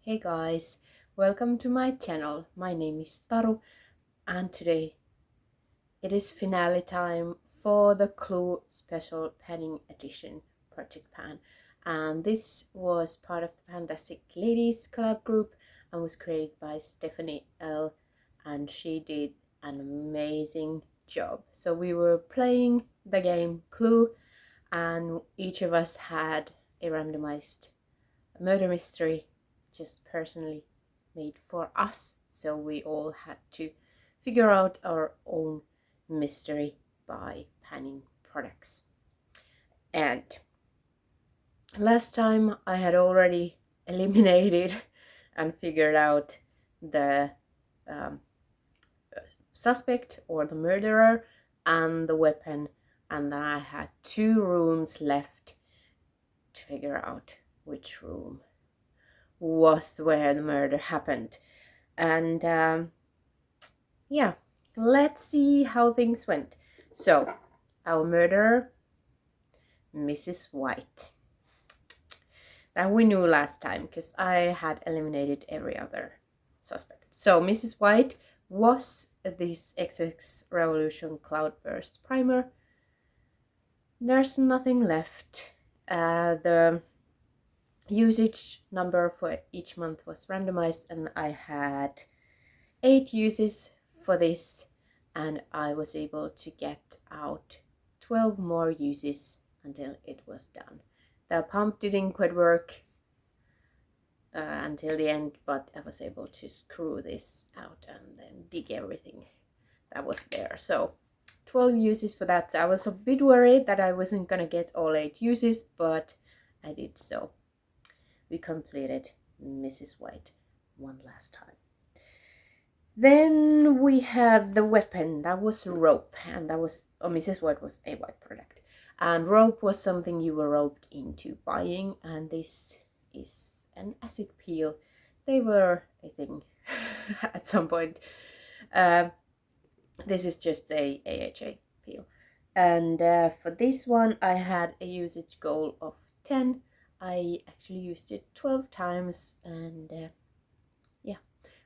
Hey guys, welcome to my channel. My name is Taru and today it is finale time for the Clue Special Panning Edition Project Pan. And this was part of the Fantastic Ladies collab group and was created by Stephanie L. And she did an amazing job. So we were playing the game Clue and each of us had a randomized murder mystery just personally made for us. So we all had to figure out our own mystery by panning products. And last time I had already eliminated and figured out the suspect or the murderer and the weapon, and then I had 2 rooms left to figure out which room was where the murder happened. And yeah, let's see how things went. So, our murderer, Mrs. White. That we knew last time because I had eliminated every other suspect. So, Mrs. White was this XX Revolution Cloudburst primer. There's nothing left. The usage number for each month was randomized, and I had 8 uses for this, and I was able to get out 12 more uses until it was done. The pump didn't quite work until the end, but I was able to screw this out and then dig everything that was there. So 12 uses for that. So I was a bit worried that I wasn't gonna get all 8 uses, but I did. So we completed Mrs. White one last time. Then we had the weapon. That was rope, and that was Mrs. White was a white product, and rope was something you were roped into buying, and this is an acid peel. They were a thing at some point. This is just a AHA peel, and for this one I had a usage goal of 10. I actually used it 12 times, and yeah,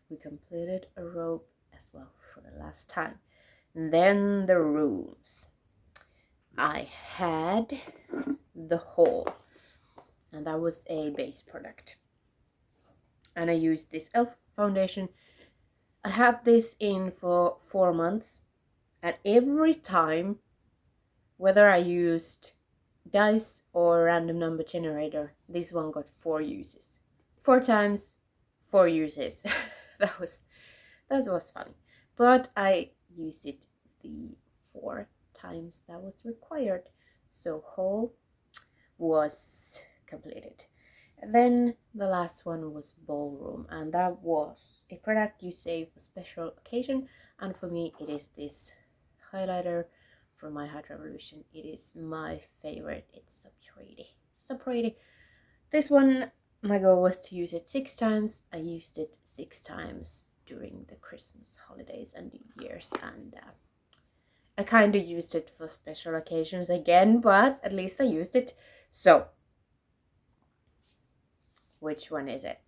we completed a rope as well for the last time. And then the rooms. I had the hole, and that was a base product. And I used this e.l.f. foundation. I had this in for 4 months, and every time, whether I used dice or random number generator, this one got 4 uses. 4 times, 4 uses. that was fun. But I used it the 4 times that was required. So hole was completed. Then the last one was ballroom, and that was a product you save for special occasion, and for me it is this highlighter from My Heart Revolution. It is my favorite. It's so pretty. So pretty. This one, my goal was to use it 6 times. I used it 6 times during the Christmas holidays and New Year's, and I kind of used it for special occasions again, but at least I used it. So, which one is it?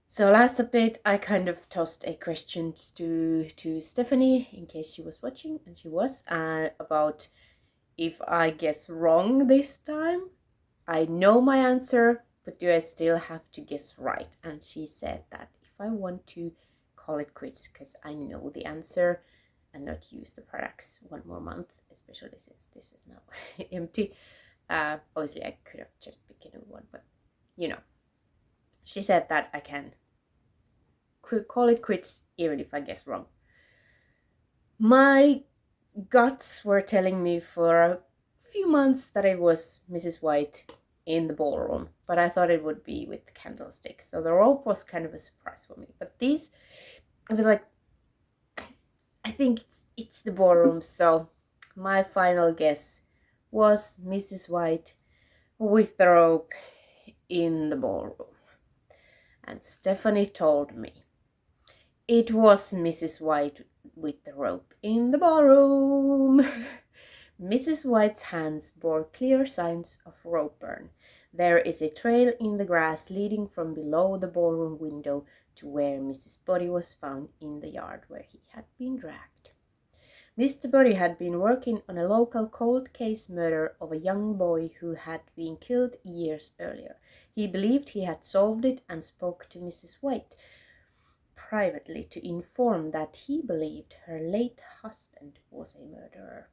So last update, I kind of tossed a question to Stephanie in case she was watching, and she was, about if I guess wrong this time. I know my answer, but do I still have to guess right? And she said that if I want to call it quits because I know the answer and not use the products one more month, especially since this is now empty. Obviously, I could have just picked a new one, but you know, she said that I can call it quits even if I guess wrong. My guts were telling me for a few months that it was Mrs. White in the ballroom, but I thought it would be with candlesticks. So the rope was kind of a surprise for me. But these, it was like, I think it's the ballroom. So my final guess was Mrs. White with the rope in the ballroom. And Stephanie told me it was Mrs. White with the rope in the ballroom. Mrs. White's hands bore clear signs of rope burn. There is a trail in the grass leading from below the ballroom window to where Mrs. Body was found in the yard where he had been dragged. Mr. Body had been working on a local cold case murder of a young boy who had been killed years earlier. He believed he had solved it and spoke to Mrs. White privately to inform that he believed her late husband was a murderer.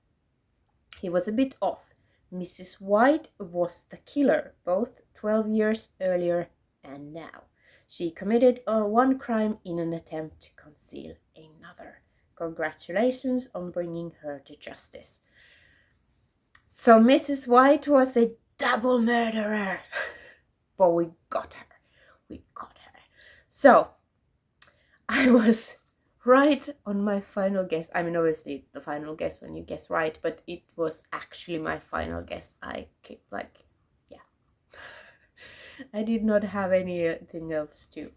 He was a bit off. Mrs. White was the killer, both 12 years earlier and now. She committed one crime in an attempt to conceal another. Congratulations on bringing her to justice. So Mrs. White was a double murderer. But we got her. We got her. So I was right on my final guess. I mean, obviously it's the final guess when you guess right, but it was actually my final guess. I did not have anything else to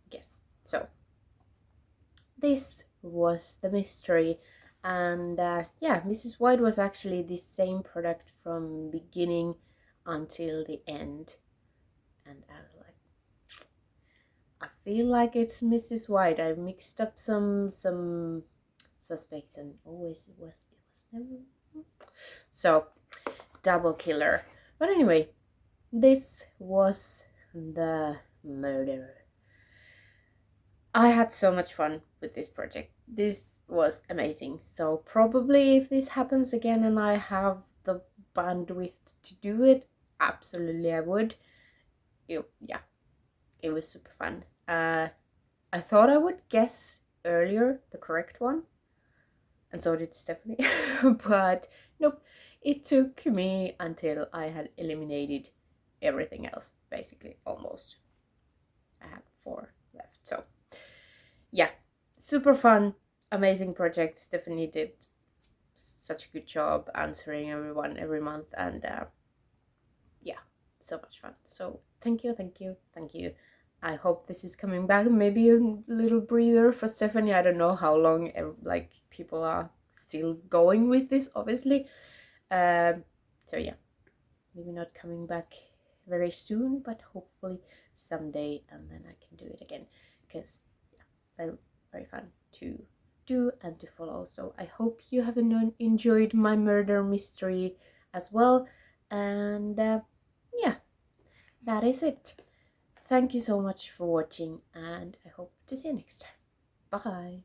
guess. So this was the mystery, and Mrs. White was actually the same product from beginning until the end, and I was like, I feel like it's Mrs. White. I mixed up some suspects, and always it was never. So double killer. But anyway, this was the murder. I had so much fun with this project. This was amazing. So probably if this happens again and I have the bandwidth to do it, absolutely I would. It was super fun. I thought I would guess earlier the correct one, and so did Stephanie, but nope, it took me until I had eliminated everything else, basically, almost. I had 4 left, so yeah, super fun, amazing project. Stephanie did such a good job answering everyone every month, and so much fun. So thank you. I hope this is coming back. Maybe a little breather for Stephanie. I don't know how long people are still going with this, obviously. So yeah, maybe not coming back very soon, but hopefully someday, and then I can do it again, because very, very fun to do and to follow. So I hope you have enjoyed my murder mystery as well, and that is it. Thank you so much for watching, and I hope to see you next time. Bye.